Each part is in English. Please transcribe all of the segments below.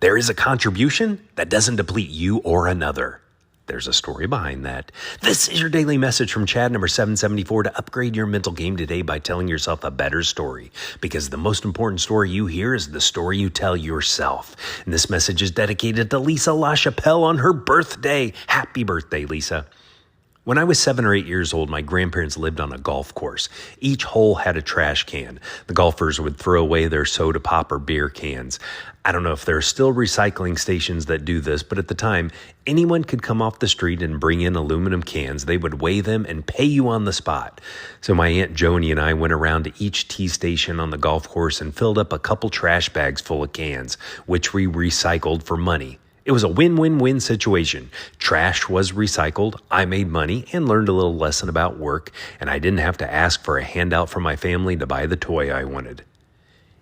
There is a contribution that doesn't deplete you or another. There's a story behind that. This is your daily message from Chad number 774 to upgrade your mental game today by telling yourself a better story. Because the most important story you hear is the story you tell yourself. And this message is dedicated to Lisa LaChapelle on her birthday. Happy birthday, Lisa. When I was 7 or 8 years old, my grandparents lived on a golf course. Each hole had a trash can. The golfers would throw away their soda pop or beer cans. I don't know if there are still recycling stations that do this, but at the time, anyone could come off the street and bring in aluminum cans. They would weigh them and pay you on the spot. So my Aunt Joni and I went around to each tea station on the golf course and filled up a couple trash bags full of cans, which we recycled for money. It was a win-win-win situation. Trash was recycled, I made money and learned a little lesson about work, and I didn't have to ask for a handout from my family to buy the toy I wanted.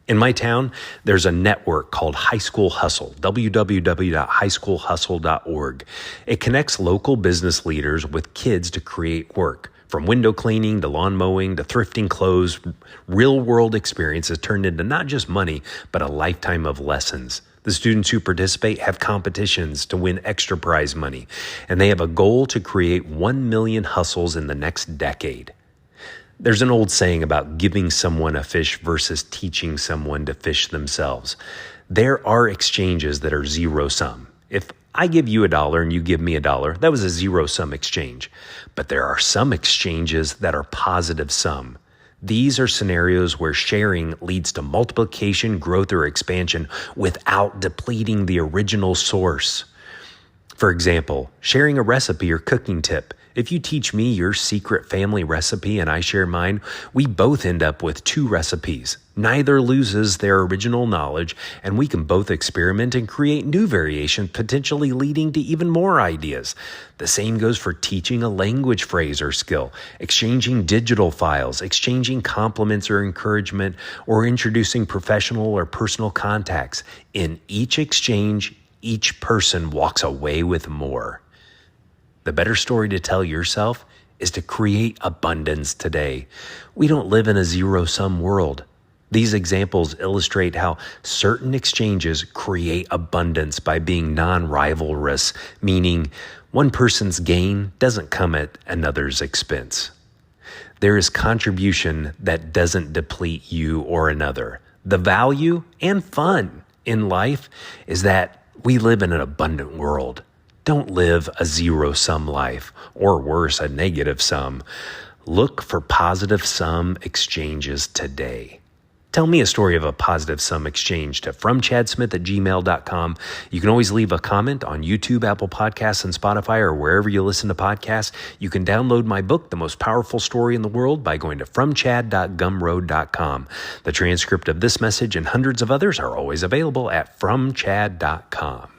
In my town, there's a network called High School Hustle, www.highschoolhustle.org. It connects local business leaders with kids to create work. From window cleaning to lawn mowing to thrifting clothes, real-world experiences turned into not just money, but a lifetime of lessons. The students who participate have competitions to win extra prize money, and they have a goal to create 1 million hustles in the next decade. There's an old saying about giving someone a fish versus teaching someone to fish themselves. There are exchanges that are zero-sum. If I give you $1 and you give me $1, that was a zero-sum exchange. But there are some exchanges that are positive-sum. These are scenarios where sharing leads to multiplication, growth, or expansion without depleting the original source. For example, sharing a recipe or cooking tip. If you teach me your secret family recipe and I share mine, we both end up with 2 recipes. Neither loses their original knowledge, and we can both experiment and create new variations, potentially leading to even more ideas. The same goes for teaching a language phrase or skill, exchanging digital files, exchanging compliments or encouragement, or introducing professional or personal contacts. In each exchange, each person walks away with more. The better story to tell yourself is to create abundance today. We don't live in a zero-sum world. These examples illustrate how certain exchanges create abundance by being non-rivalrous, meaning one person's gain doesn't come at another's expense. There is contribution that doesn't deplete you or another. The value and fun in life is that we live in an abundant world. Don't live a zero-sum life, or worse, a negative sum. Look for positive sum exchanges today. Tell me a story of a positive sum exchange to fromchadsmith@gmail.com. You can always leave a comment on YouTube, Apple Podcasts, and Spotify, or wherever you listen to podcasts. You can download my book, The Most Powerful Story in the World, by going to fromchad.gumroad.com. The transcript of this message and hundreds of others are always available at fromchad.com.